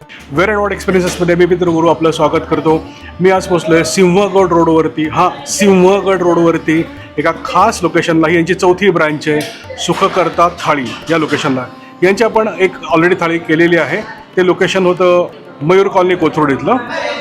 Wear and what एक्सपिरियन्सेसमध्ये मी मित्र गुरु आपलं स्वागत करतो. मी आज पोचलो आहे सिंहगड रोडवरती. सिंहगड रोडवरती एका खास लोकेशनला. ही यांची चौथी ब्रँच आहे, सुखकर्ता थाळी या लोकेशनला. यांची आपण एक ऑलरेडी थाळी केलेली आहे. ते लोकेशन होतं मयूर कॉलनी कोथरूड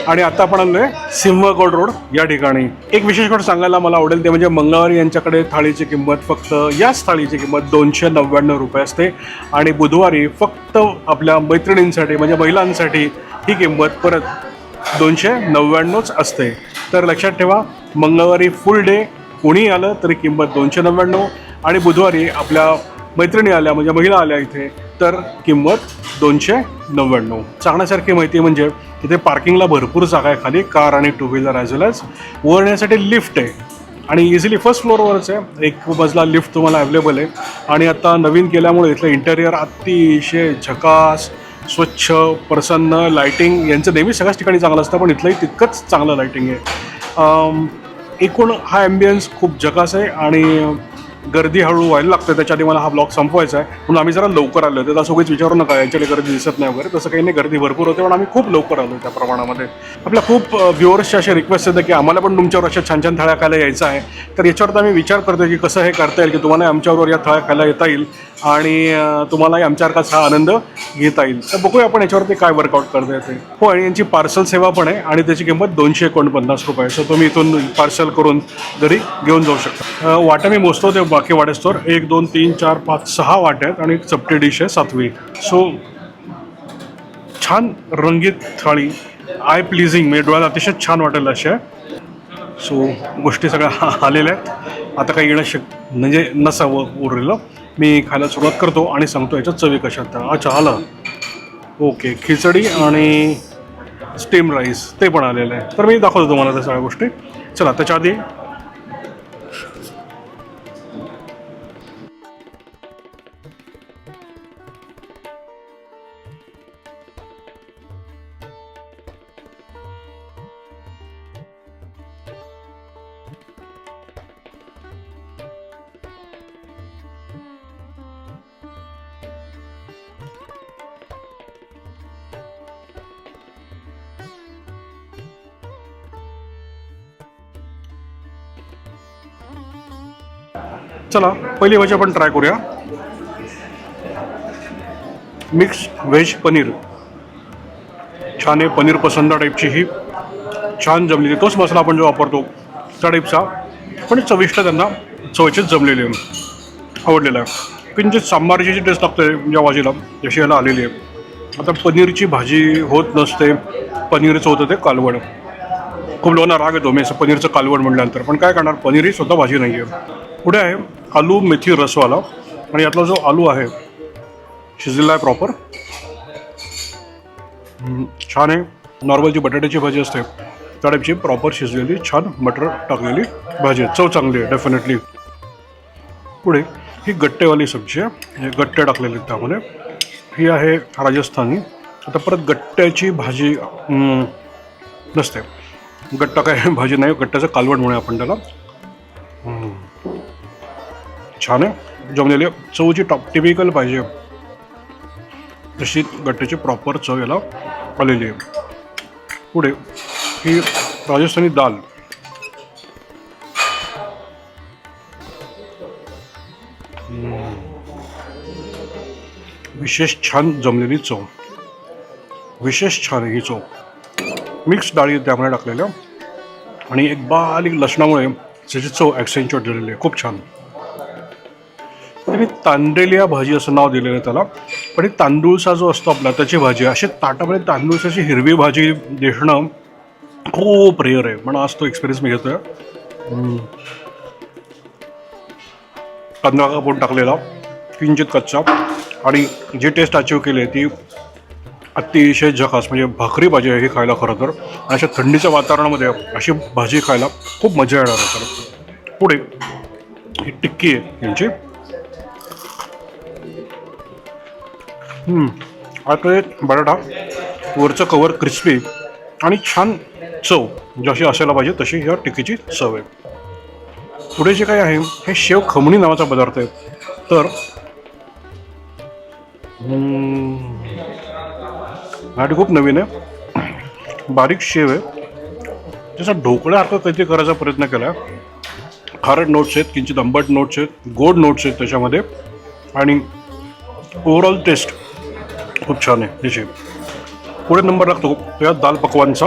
आणि आता आपण आलो आहे सिंहगड रोड या ठिकाणी. एक विशेष गोष्ट सांगायला मला आवडेल ते म्हणजे मंगळवारी यांच्याकडे थाळीची किंमत फक्त याच थाळीची किंमत 299 रुपये असते आणि बुधवारी फक्त आपल्या मैत्रिणींसाठी म्हणजे महिलांसाठी ही किंमत परत 299च असते. तर लक्षात ठेवा, मंगळवारी फुल डे कोणी आलं तरी किंमत 299 आणि बुधवारी आपल्या मैत्रिणी आल्या म्हणजे महिला आल्या इथे तर किंमत 299. सांगण्यासारखी माहिती म्हणजे तिथे पार्किंगला भरपूर जागा आहे खाली, कार आणि टू व्हीलर ॲज वेल ॲज. वर येण्यासाठी लिफ्ट आहे आणि इझिली फर्स्ट फ्लोअरवरच आहे. एक मजला लिफ्ट तुम्हाला अवेलेबल आहे आणि आता नवीन केल्यामुळे इथलं इंटेरियर अतिशय झकास, स्वच्छ, प्रसन्न. लायटिंग यांचं नेहमी सगळ्याच ठिकाणी चांगलं असतं पण इथलंही तितकंच चांगलं लायटिंग आहे. एकूण हा ॲम्बियन्स खूप झकास आहे आणि गर्दी हळूहळू व्हायला लागते. त्याच्या आधी मला हा ब्लॉग संपवायचा आहे म्हणून आम्ही जरा लवकर आलो होतो. तसं उगीच विचारू नका याच्याकडे गर्दी दिसत नाही वगैरे, तसं काही नाही. गर्दी भरपूर होते पण आम्ही खूप लवकर आलो त्या प्रमाणामध्ये. आपल्या खूप व्ह्युअर्सचे असे रिक्वेस्ट येतात की आम्हाला पण तुमच्यावर अशा छान छान थाळ्या खायला यायचं आहे. तर याच्यावर आम्ही विचार करतो की कसं हे करता येईल की तुम्हाला आमच्याबरोबर या थाळ्या खायला येता येईल आणि तुम्हालाही आमच्यासारखाच हा आनंद घेता येईल. तर बघूया आपण याच्यावरती काय वर्कआउट करता येते. हो, आणि यांची पार्सल सेवा पण आहे आणि त्याची किंमत 249 रुपये. सो तुम्ही इथून पार्सल करून घरी घेऊन जाऊ शकता. वाट्या मी मोजतो ते बाकी वाट्यास्तोवर 1 2 3 4 5 6 वाट्या आहेत आणि एक चपटी डिश आहे 7वी. सो छान रंगीत थाळी, आय प्लीजिंग, म्हणजे डोळ्याला अतिशय छान वाटेल अशी आहे. सो गोष्टी सगळ्या आलेल्या आहेत. आता काही येणं म्हणजे नसावं उरलेलं. मी खायला सुरुवात करतो आणि सांगतो याच्यात चवी कशात. अच्छा, आलं. ओके, खिचडी आणि स्टीम राईस ते पण आलेलं आहे. तर मी दाखवतो तुम्हाला त्या सगळ्या गोष्टी. चला, त्याच्या आधी चला पहिली भाजी आपण ट्राय करूया. Mix veg paneer. छान आहे. पनीर पसंदा टाईपची ही छान जमलेली. तोच मसाला आपण जो वापरतो त्या टाईपचा पण चविष्ट, त्यांना चवचीच जमलेली आहे, आवडलेला आहे. किंचित सांबारची जी टेस्ट लागते या भाजीला जशी याला आलेली आहे. आता पनीरची भाजी होत नसते, पनीरचं होतं ते कालवण. खूप लोकांना राग येतो मी असं पनीरचं कालवण म्हटल्यानंतर, पण काय करणार, पनीर ही स्वतः भाजी नाही आहे. पुढे आहे आलू मेथी रसवाला आणि यातला जो आलू आहे शिजलेला आहे प्रॉपर. छान आहे. नॉर्मल जी बटाट्याची भाजी असते त्या टाईपची प्रॉपर शिजलेली छान मटर टाकलेली भाजी आहे. चव चांगली आहे डेफिनेटली. पुढे ही गट्टेवाली सब्जी आहे, हे गट्टे टाकलेले त्यामध्ये. ही आहे राजस्थानी. आता परत गट्ट्याची भाजी नसते, गट्टा काय भाजी नाही, गट्ट्याचं कालवण म्हणूया आपण त्याला. छान आहे, जमलेली आहे. चवची टिपिकल पाहिजे तशी गट्ट्याची प्रॉपर चव याला आलेली आहे. पुढे ही राजस्थानी दाल. विशेष छान जमलेली चव, विशेष छान आहे ही चव. मिक्स डाळी त्यामुळे टाकलेल्या आणि एक बारीक लसणामुळे त्याची चव ॲक्सेंच्युएट झालेली आहे. खूप छान. त्यांनी तांदळिया भाजी असं नाव दिलेलं आहे त्याला, पण ही तांदूळचा जो असतो आपला त्याची भाजी. अशी ताटामध्ये तांदूळची हिरवी भाजी देणं खूप रेअर आहे, पण आज तो एक्सपिरियन्स मी घेतोय. कांदा कापून टाकलेला किंचित कच्चा आणि जी टेस्ट अचीव केली आहे ती अतिशय झकास. म्हणजे भाकरी भाजी आहे ही खायला खरं तर. आणि अशा थंडीच्या वातावरणामध्ये अशी भाजी खायला खूप मजा येणार आहे खरं. पुढे ही टिक्की आहे यांची. आता बटाटा, वरचं कवर क्रिस्पी आणि छान चव जशी असायला पाहिजे तशी ह्या टिक्कीची चव आहे. पुढे जे काही आहे हे शेव खमणी नावाचा पदार्थ आहे. तर घाटी खूप नवीन आहे, बारीक शेव आहे, जसा ढोकळ्यासारखं काहीतरी करायचा प्रयत्न केला आहे. खारट नोट्स आहेत, किंचित आंबट नोट्स आहेत, गोड नोट्स आहेत त्याच्यामध्ये, आणि ओव्हरऑल टेस्ट खूप छान आहे त्याची. पुढे नंबर लागतो या दाल पकवानचा.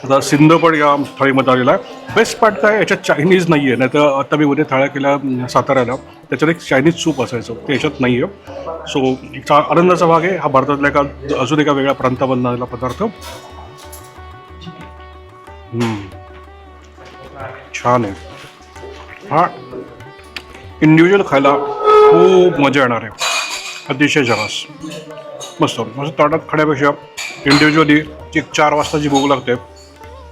आता सिंध पण या थाळीमध्ये आलेला आहे. बेस्ट पार्ट काय, याच्यात चायनीज नाही आहे. नाही तर आता मी उद्या थाळ्या केल्या साताऱ्याला, त्याच्यात एक चायनीज सूप असायचं, ते याच्यात नाही आहे. सो एक आनंदाचा भाग आहे हा भारतातल्या अजून एका वेगळ्या प्रांतामधून आलेला पदार्थ. छान आहे हा. इंडिव्हिज्युअल खायला खूप मजा येणार आहे, अतिशय जरास मस्त. मस्त ताटात खाण्यापेक्षा इंडिव्हिज्युअली एक 4 वाजताची भूक लागते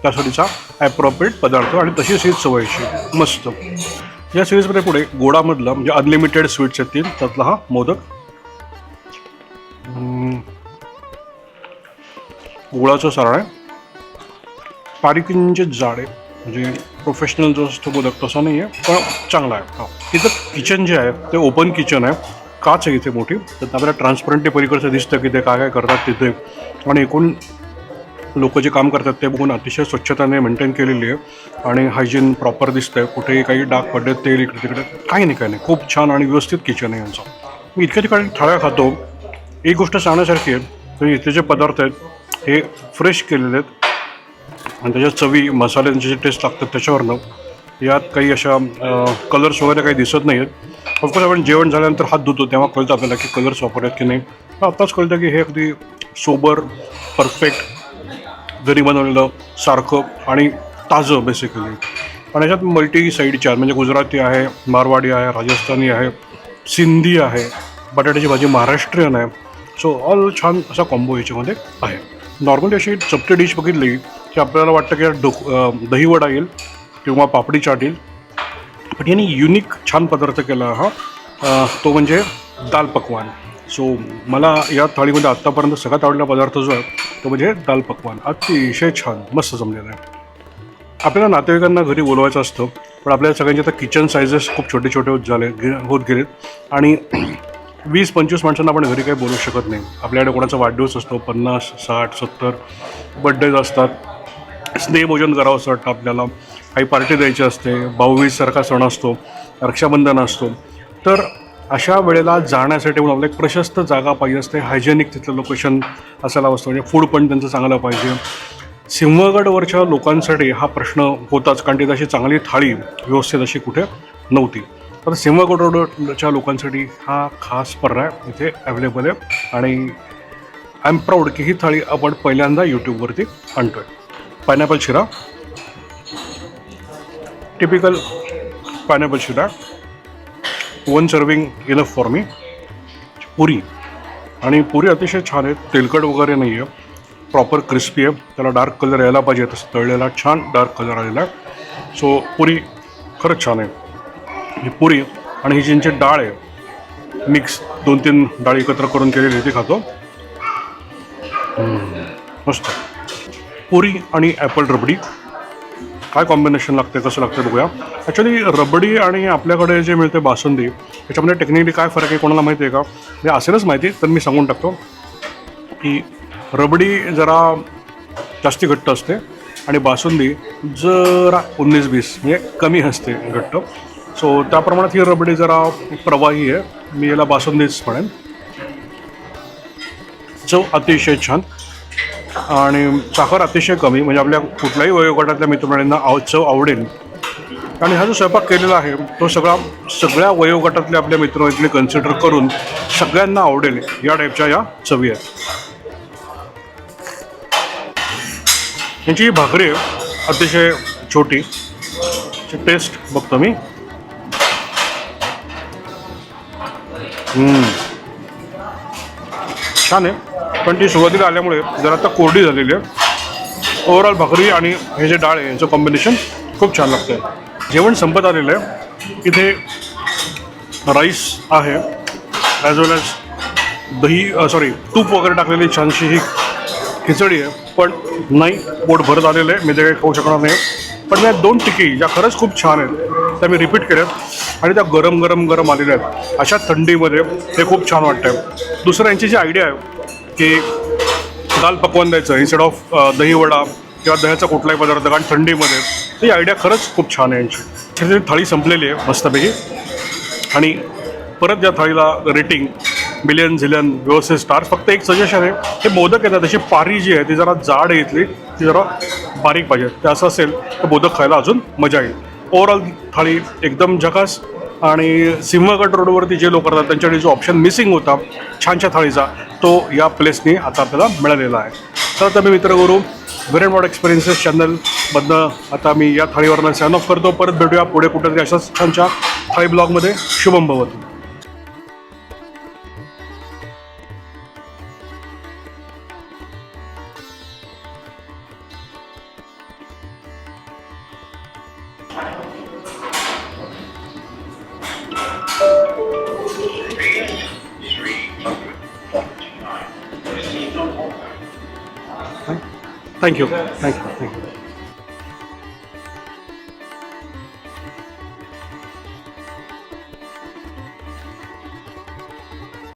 त्यासाठीचा ॲप्रोप्रिएट पदार्थ, आणि तशीच हीच सवयीची मस्त. या सिरीजमध्ये पुढे गोडामधलं म्हणजे अनलिमिटेड स्वीट्स येतील, त्यातला हा मोदक. गुळाचं सारण आहे, बारीकींचे जाड आहे, म्हणजे प्रोफेशनल जो असतो मोदक तसा नाही आहे, पण चांगला आहे. हा, इथं किचन जे आहे ते ओपन किचन आहे, काच आहे इथे मोठी, तर आपल्याला ट्रान्सपरंट ते पलीकडचं दिसतं की ते काय काय करतात तिथे, आणि एकूण लोक जे काम करतात ते बघून अतिशय स्वच्छताने मेंटेन केलेली आहे, आणि हायजीन प्रॉपर दिसतंय. कुठेही काही डाग पडले, तेल इकडे तिकडे काही नाही. खूप छान आणि व्यवस्थित किचन आहे यांचं. मी इतक्या ठिकाणी थाळ्या खातो, एक गोष्ट सांगण्यासारखी आहे, तर इथे जे पदार्थ आहेत हे फ्रेश केलेले आहेत, आणि त्याच्या चवी मसाल्यांचे जे टेस्ट लागतात त्याच्यावरनं यात काही अशा कलर्स वगैरे काही दिसत नाही आहेत. ऑफकोर्स आपण जेवण झाल्यानंतर हात धुतो तेव्हा कळतं आपल्याला की कलर्स वापरतात की नाही. आत्ताच कळतं की हे अगदी सोबर, परफेक्ट, घरी बनवलेलं सारखं आणि ताजं बेसिकली. आणि याच्यात मल्टी साईडच्या म्हणजे गुजराती आहे, मारवाडी आहे, राजस्थानी आहे, सिंधी आहे, बटाट्याची भाजी महाराष्ट्रीयन आहे. सो ऑल छान असा कॉम्बो याच्यामध्ये आहे. नॉर्मली अशी चपटी डिश बघितली की आपल्याला वाटतं की दहीवडा येईल किंवा पापडी चाट येईल, पण यांनी युनिक छान पदार्थ केला हा, तो म्हणजे दाल पकवान. सो मला या थाळीमध्ये आत्तापर्यंत सगळ्यात आवडलेला पदार्थ जो आहे तो म्हणजे दाल पकवान. अतिशय छान मस्त जमलेलं आहे. आपल्याला नातेवाईकांना घरी बोलवायचं असतं, पण आपल्या सगळ्यांचे आता किचन सायझेस खूप छोटे छोटे होत गेलेत, आणि 20-25 माणसांना आपण घरी काही बोलू शकत नाही. आपल्याकडे कोणाचा वाढदिवस असतो, 50, 60, 70 बड्डेज असतात, स्नेहभोजन करावं असं वाटतं आपल्याला, काही पार्टी द्यायची असते, भाऊबीजसारखा सण असतो, रक्षाबंधन असतो. तर अशा वेळेला जाण्यासाठी म्हणून आपल्याला एक प्रशस्त जागा पाहिजे असते, हायजेनिक तिथलं लोकेशन असायला असतं, म्हणजे फूड पण त्यांचं चांगलं पाहिजे. सिंहगडवरच्या लोकांसाठी हा प्रश्न होताच, कारण तिथे अशी चांगली थाळी व्यवस्थित अशी कुठे नव्हती. तर सिंहगड रोडच्या लोकांसाठी हा खास पर्याय इथे अवेलेबल आहे, आणि आय एम प्राऊड की ही थाळी आपण पहिल्यांदा यूट्यूबवरती आणतो आहे. पायनॅपल शिरा, टिपिकल पायनॅपल शिरा, 1 सर्विंग इनफ फॉर मी. पुरी, आणि पुरी अतिशय छान आहे, तेलकट वगैरे नाही आहे, प्रॉपर क्रिस्पी आहे, त्याला डार्क कलर यायला पाहिजे तसं तळलेला छान डार्क कलर आलेला आहे. सो पुरी खरंच छान आहे. ही पुरी आणि ही ज्यांची डाळ आहे मिक्स, 2-3 डाळ एकत्र करून केलेली ती खातो, मस्त. पुरी आणि ॲपल रबडी काय कॉम्बिनेशन लागते, कसं लागतं बघूया. ॲक्च्युली रबडी आणि आपल्याकडे जे मिळते बासुंदी त्याच्यामध्ये टेक्निकली काय फरक आहे कोणाला माहिती आहे का? म्हणजे असेलच माहिती तर मी सांगून टाकतो की रबडी जरा जास्ती घट्ट असते आणि बासुंदी जरा 19-20 म्हणजे कमी असते घट्ट. सो त्या प्रमाणात ही रबडी जरा प्रवाही आहे, मी याला बासुंदीच म्हणेन. चव अतिशय छान आणि साखर अतिशय कमी, म्हणजे आपल्या कुठल्याही वयोगटातल्या मित्रमंडळींना चव आवडेल. आणि हा जो स्वयंपाक केलेला आहे तो सगळ्या वयोगटातल्या आपल्या मित्रमैत्रिणी कन्सिडर करून सगळ्यांना आवडेल या टाईपच्या या चवी आहेत. यांची भाकरी अतिशय छोटी, टेस्ट बघतो मी. छान आहे, पण ती सुरुवातीला आल्यामुळे जरा आता कोरडी झालेली आहे. ओव्हरऑल भाकरी आणि हे जे डाळ आहे यांचं कॉम्बिनेशन खूप छान लागतं आहे. जेवण संपत आलेलं आहे. इथे राईस आहे ॲज वेल ॲज तूप वगैरे टाकलेली छानशी ही खिचडी आहे, पण नाही पोट भरत आलेलं आहे, मी ते काही खाऊ शकणार नाही. पण या 2 टिकी ज्या खरंच खूप छान आहेत त्या मी रिपीट केल्यात आणि त्या गरम आलेल्या आहेत. अशा थंडीमध्ये हे खूप छान वाटतं आहे. दुसरं यांची जी आयडिया आहे की दाल पकवान द्यायचं इन्स्टेड ऑफ दहीवडा किंवा दह्याचा कुठलाही पदार्थ, कारण थंडीमध्ये ही आयडिया खरंच खूप छान आहे यांची. त्याची थाळी संपलेली आहे मस्तपैकी. आणि परत या थाळीला रेटिंग बिलियन झिलियन व्यवस्थित स्टार्स. फक्त एक सजेशन आहे, हे मोदक येतात त्याची पारी जी आहे ती जरा जाड आहे इथली, ती जरा बारीक पाहिजे. ते असं असेल तर मोदक खायला अजून मजा येईल. ओव्हरऑल थाळी एकदम झकास. आणि सिंहगड रोडवरती जे लोक करतात त्यांच्याकडे जो ऑप्शन मिसिंग होता छानशा थाळीचा, तो या प्लेसनी आता आपल्याला मिळालेला आहे. तर आता मी मित्रगुरू व्हेरी वॉट एक्सपिरियन्सेस चॅनलमधनं आता मी या थाळीवरनं साइन ऑफ करतो. परत भेटूया पुढे कुठेतरी अशाच छानशा थाळी ब्लॉगमध्ये. शुभम भवतु. थँक्यू.